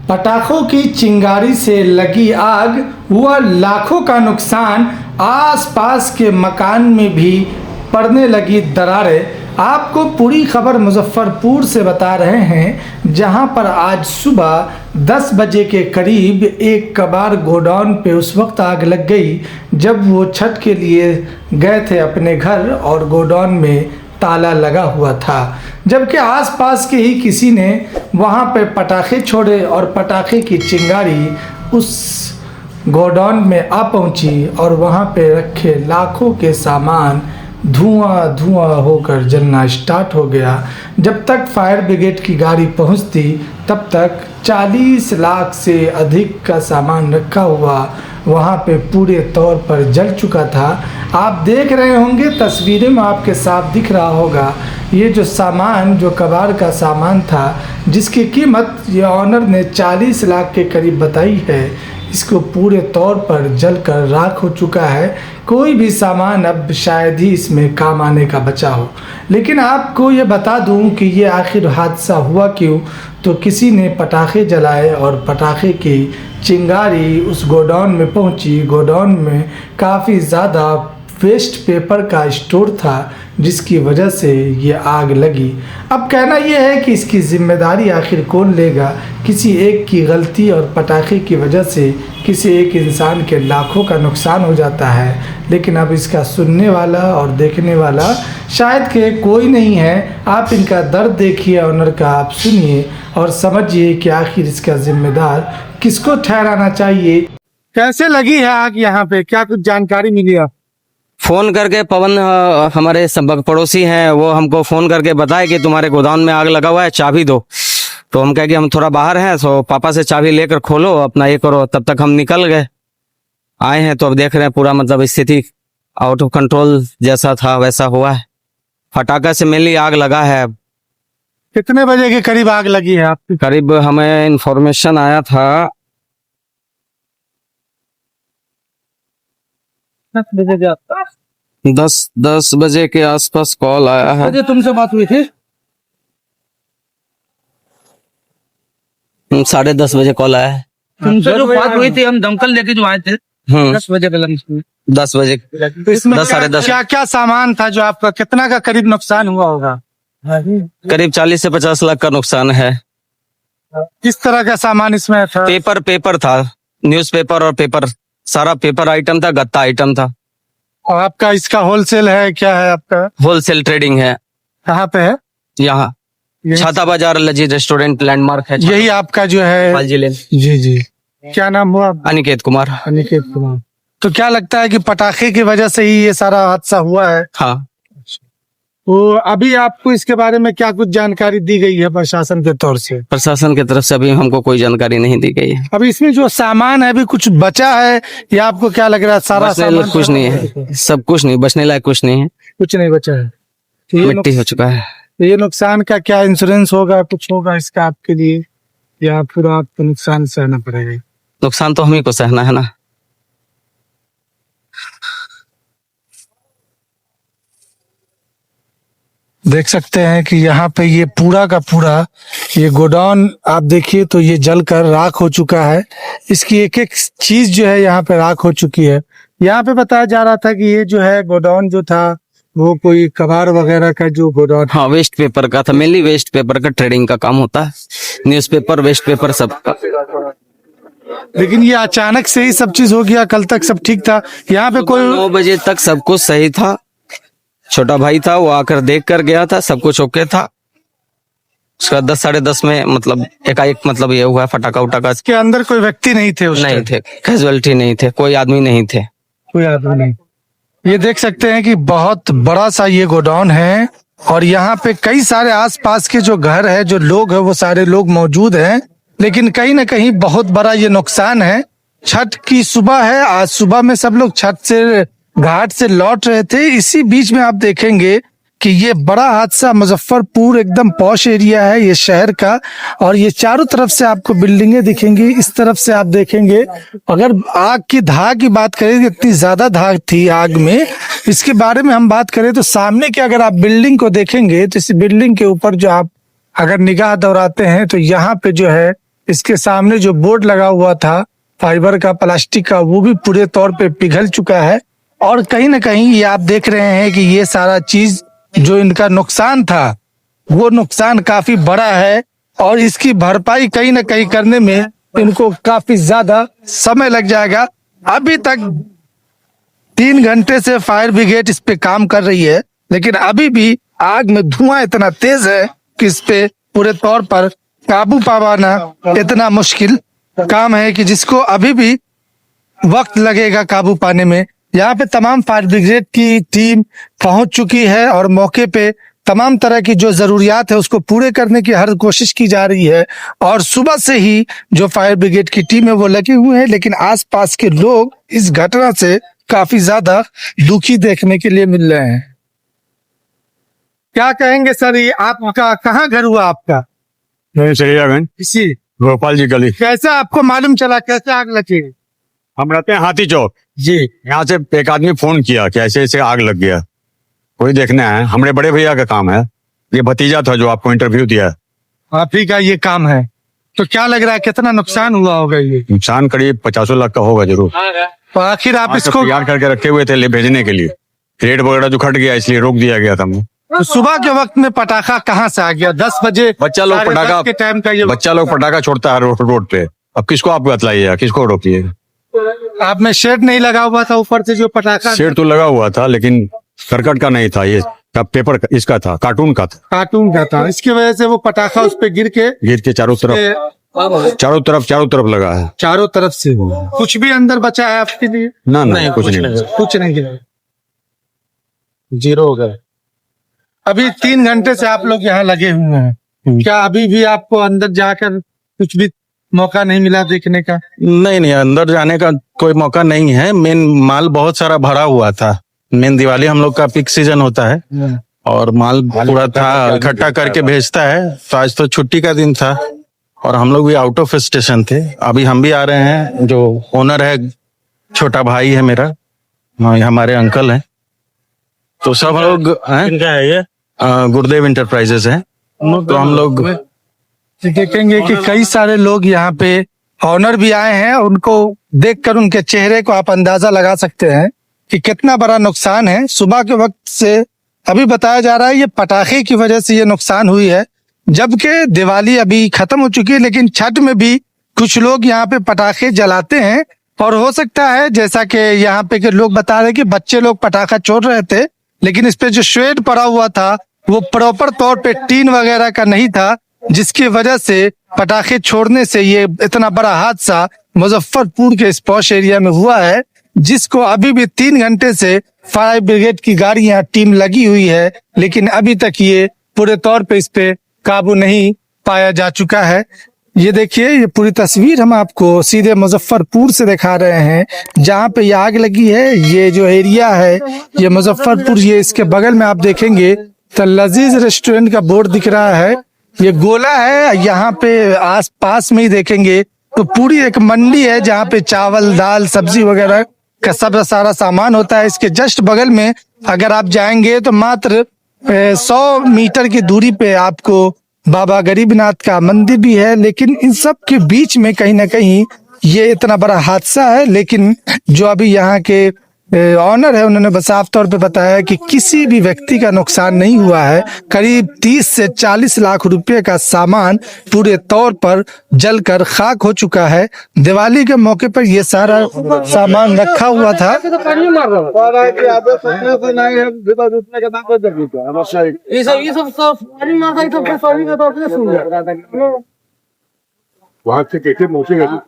पटाखों की चिंगारी से लगी आग हुआ लाखों का नुकसान, आसपास के मकान में भी पड़ने लगी दरारें। आपको पूरी खबर मुजफ्फरपुर से बता रहे हैं, जहां पर आज सुबह 10 बजे के करीब एक कबाड़ गोडाउन पे उस वक्त आग लग गई जब वो छठ के लिए गए थे अपने घर और गोडाउन में ताला लगा हुआ था, जबकि आसपास के ही किसी ने वहां पे पटाखे छोड़े और पटाखे की चिंगारी उस गोडाउन में आ पहुंची और वहां पे रखे लाखों के सामान धुआं धुआं होकर जलना स्टार्ट हो गया। जब तक फायर ब्रिगेड की गाड़ी पहुंचती तब तक 40 लाख से अधिक का सामान रखा हुआ वहां पे पूरे तौर पर जल चुका था। आप देख रहे होंगे तस्वीरें में, आपके साफ दिख रहा होगा ये जो सामान, जो कबाड़ का सामान था जिसकी कीमत ये ऑनर ने 40 लाख के करीब बताई है, इसको पूरे तौर पर जलकर राख हो चुका है। कोई भी सामान अब शायद ही इसमें काम आने का बचा हो। लेकिन आपको ये बता दूं कि ये आखिर हादसा हुआ क्यों, तो किसी ने पटाखे जलाए और पटाखे की चिंगारी उस गोडाउन में पहुंची। गोडाउन में काफ़ी ज़्यादा वेस्ट पेपर का स्टोर था जिसकी वजह से ये आग लगी। अब कहना यह है कि इसकी जिम्मेदारी आखिर कौन लेगा। किसी एक की गलती और पटाखे की वजह से किसी एक इंसान के लाखों का नुकसान हो जाता है, लेकिन अब इसका सुनने वाला और देखने वाला शायद के कोई नहीं है। आप इनका दर्द देखिए, ऑनर का आप सुनिए और समझिए कि आखिर इसका जिम्मेदार किसको ठहराना चाहिए। कैसे लगी है आग यहाँ पे, क्या कुछ जानकारी मिली आप? फोन करके पवन हमारे सब पड़ोसी हैं, वो हमको फोन करके बताए कि तुम्हारे गोदाम में आग लगा हुआ है, चाबी दो। तो हम कहे कि हम थोड़ा बाहर हैं, तो पापा से चाबी लेकर खोलो अपना ये करो। तब तक हम निकल गए, आए हैं तो अब देख रहे हैं पूरा मतलब स्थिति आउट ऑफ कंट्रोल जैसा था वैसा हुआ है। फटाका से मेनली आग लगा है। कितने बजे के करीब आग लगी है आपकी? करीब हमें इंफॉर्मेशन आया था 10 बजे के आसपास कॉल आया है। तुमसे बात हुई थी? 10:30 बजे कॉल आया है। तुमसे जो बात हुई थी, हम दमकल लेके जो आए थे 10 बजे के लगभग। 10 बजे 10 साढ़े 10। क्या क्या सामान था जो आपका, कितना का करीब नुकसान हुआ होगा? करीब 40 से 50 लाख का नुकसान है। किस तरह का सामान इसमें था? पेपर था, न्यूज़पेपर और पेपर, सारा पेपर आइटम था, गत्ता आइटम था। और आपका इसका होलसेल है, क्या है आपका? होलसेल ट्रेडिंग है। कहाँ पे है? यहाँ छाता बाजार लजीज रेस्टोरेंट लैंडमार्क है। यही आपका जो है? पालजी लेन। जी जी। क्या नाम हुआ? अनिकेत कुमार। अनिकेत कुमार। तो क्या लगता है कि पटाखे की वजह से ही ये सारा हादसा हुआ है? हाँ। तो अभी आपको इसके बारे में क्या कुछ जानकारी दी गई है प्रशासन के तौर से? प्रशासन की तरफ से अभी हमको कोई जानकारी नहीं दी गई है। अभी इसमें जो सामान है अभी कुछ बचा है या आपको क्या लग रहा है सारा सामान? कुछ नहीं है, सब कुछ नहीं, बचने लायक कुछ नहीं है, कुछ नहीं बचा है। मिट्टी हो चुका है। तो ये नुकसान का क्या इंश्योरेंस होगा, कुछ होगा इसका आपके लिए, या पूरा आपको नुकसान सहना पड़ेगा? नुकसान तो हम ही को सहना है ना। देख सकते हैं कि यहाँ पे ये पूरा का पूरा ये गोडाउन आप देखिए तो ये जलकर राख हो चुका है। इसकी एक एक चीज जो है यहाँ पे राख हो चुकी है। यहाँ पे बताया जा रहा था कि ये जो है गोडाउन जो था वो कोई कबाड़ वगैरह का जो गोडाउन। हाँ, वेस्ट पेपर का था, मेनली वेस्ट पेपर का ट्रेडिंग का काम होता है, न्यूज़पेपर, वेस्ट पेपर सब का। लेकिन ये अचानक से ही सब चीज हो गया, कल तक सब ठीक था? यहाँ पे कोई 9 बजे तक सब कुछ सही था। छोटा भाई था, वो आकर देख कर गया था, सब कुछ ओके था। उसका 10 साढ़े 10 में मतलब एकाएक मतलब ये हुआ फटाका उटाका। के अंदर कोई व्यक्ति नहीं थे? नहीं थे, कैजुअलिटी नहीं थे, कोई आदमी नहीं थे। कोई आदमी नहीं। ये देख सकते हैं कि बहुत बड़ा सा ये गोडाउन है और यहाँ पे कई सारे आसपास के जो घर है, जो लोग है, वो सारे लोग मौजूद हैं। लेकिन कहीं ना कहीं बहुत बड़ा ये नुकसान है। छठ की सुबह है, आज सुबह में सब लोग छठ से घाट से लौट रहे थे। इसी बीच में आप देखेंगे कि ये बड़ा हादसा, मुजफ्फरपुर एकदम पॉश एरिया है ये शहर का, और ये चारों तरफ से आपको बिल्डिंगें दिखेंगी। इस तरफ से आप देखेंगे, अगर आग की धाग की बात करें, इतनी ज्यादा धाग थी आग में, इसके बारे में हम बात करें तो सामने की अगर आप बिल्डिंग को देखेंगे तो इस बिल्डिंग के ऊपर जो आप अगर निगाह दौड़ाते हैं तो यहाँ पे जो है इसके सामने जो बोर्ड लगा हुआ था फाइबर का, प्लास्टिक का, वो भी पूरे तौर पे पिघल चुका है। और कहीं ना कहीं ये आप देख रहे हैं कि ये सारा चीज जो इनका नुकसान था वो नुकसान काफी बड़ा है और इसकी भरपाई कहीं ना कहीं करने में इनको काफी ज्यादा समय लग जाएगा। अभी तक 3 घंटे से फायर ब्रिगेड इस पे काम कर रही है, लेकिन अभी भी आग में धुआं इतना तेज है कि इस पे पूरे तौर पर काबू पाना इतना मुश्किल काम है कि जिसको अभी भी वक्त लगेगा काबू पाने में। यहाँ पे तमाम फायर ब्रिगेड की टीम पहुंच चुकी है और मौके पे तमाम तरह की जो जरूरियात है उसको पूरे करने की हर कोशिश की जा रही है। और सुबह से ही जो फायर ब्रिगेड की टीम है वो लगे हुए हैं, लेकिन आसपास के लोग इस घटना से काफी ज्यादा दुखी देखने के लिए मिल रहे हैं। क्या कहेंगे सर, ये आपका कहाँ घर हुआ आपका? सरियागंज इसी गोपाल जी गली। कैसे आपको मालूम चला, कैसे आग लगी? हम रहते हैं हाथी चौक जी, यहाँ से एक आदमी फोन किया कि ऐसे ऐसे आग लग गया, कोई देखना है। हमारे बड़े भैया का काम है, ये भतीजा था जो आपको इंटरव्यू दिया। आप ही का ये काम है, तो क्या लग रहा है कितना नुकसान हुआ होगा? ये नुकसान करीब 50 लाख का होगा जरूर। तो आखिर आप इसको तैयार करके रखे हुए थे ले भेजने के लिए, रेट वगैरह जो खट गया इसलिए रोक दिया गया था हमें। तो सुबह के वक्त में पटाखा कहाँ से आ गया? 10 बजे बच्चा लोग साढ़े पटाखा 10 के टाइम का ये बच्चा लोग पटाखा छोड़ता है रोड पे। अब किसको आप बतलाइएगा, किसको रोकिए? आप में शेड नहीं लगा हुआ था ऊपर से जो पटाखा? शेड तो लगा हुआ था लेकिन करकट का नहीं था, ये पेपर इसका था, कार्टून का था। कार्टून का था, इसकी वजह से वो पटाखा उस पे गिर के चारों तरफ लगा है। चारों तरफ से कुछ भी अंदर बचा है आपके लिए? ना कुछ नहीं। कुछ नहीं गिरा, जीरो हो गया। अभी 3 घंटे से आप लोग यहाँ लगे हुए हैं, क्या अभी भी आपको अंदर जाकर कुछ भी मौका नहीं मिला देखने का? नहीं, अंदर जाने का कोई मौका नहीं है। मेन माल बहुत सारा भरा हुआ था। मेन दिवाली हम लोग का पीक सीजन होता है और माल पूरा था, इकट्ठा करके भेजता है। तो आज तो छुट्टी का दिन था और हम लोग भी आउट ऑफ स्टेशन थे। अभी हम भी आ रहे हैं। जो ओनर है, छोटा भाई है मेरा, हमारे अंकल हैं, तो सब लोग इनका है ये गुरुदेव इंटरप्राइजेस है। तो हम लोग देखेंगे कि कई सारे लोग यहाँ पे ऑनर भी आए हैं। उनको देखकर उनके चेहरे को आप अंदाजा लगा सकते हैं कि कितना बड़ा नुकसान है। सुबह के वक्त से अभी बताया जा रहा है ये पटाखे की वजह से ये नुकसान हुई है, जबकि दिवाली अभी खत्म हो चुकी है, लेकिन छठ में भी कुछ लोग यहाँ पे पटाखे जलाते हैं। और हो सकता है जैसा कि यहाँ पे के लोग बता रहे हैं कि बच्चे लोग पटाखा छोड़ रहे थे, लेकिन इस पे जो शेड पड़ा हुआ था वो प्रॉपर तौर पे टीन वगैरह का नहीं था, जिसकी वजह से पटाखे छोड़ने से ये इतना बड़ा हादसा मुजफ्फरपुर के इस पॉश एरिया में हुआ है, जिसको अभी भी 3 घंटे से फायर ब्रिगेड की गाड़ियां टीम लगी हुई है, लेकिन अभी तक ये पूरे तौर पे इस पे काबू नहीं पाया जा चुका है। ये देखिए, ये पूरी तस्वीर हम आपको सीधे मुजफ्फरपुर से दिखा रहे हैं, जहाँ पे ये आग लगी है। ये जो एरिया है ये मुजफ्फरपुर, ये इसके बगल में आप देखेंगे तो लजीज रेस्टोरेंट का बोर्ड दिख रहा है। ये गोला है, यहाँ पे आस पास में ही देखेंगे तो पूरी एक मंडी है जहाँ पे चावल, दाल, सब्जी वगैरह का सब सारा सामान होता है। इसके जस्ट बगल में अगर आप जाएंगे तो मात्र 100 मीटर की दूरी पे आपको बाबा गरीबनाथ का मंदिर भी है। लेकिन इन सब के बीच में कहीं ना कहीं ये इतना बड़ा हादसा है। लेकिन जो अभी यहाँ के ऑनर है उन्होंने बस साफ तौर पे बताया कि किसी भी व्यक्ति का नुकसान नहीं हुआ है। करीब 30 से 40 लाख रुपए का सामान पूरे तौर पर जलकर खाक हो चुका है। दिवाली के मौके पर ये सारा सामान रखा हुआ था। वहाँ से कैसे पहुंचेगा?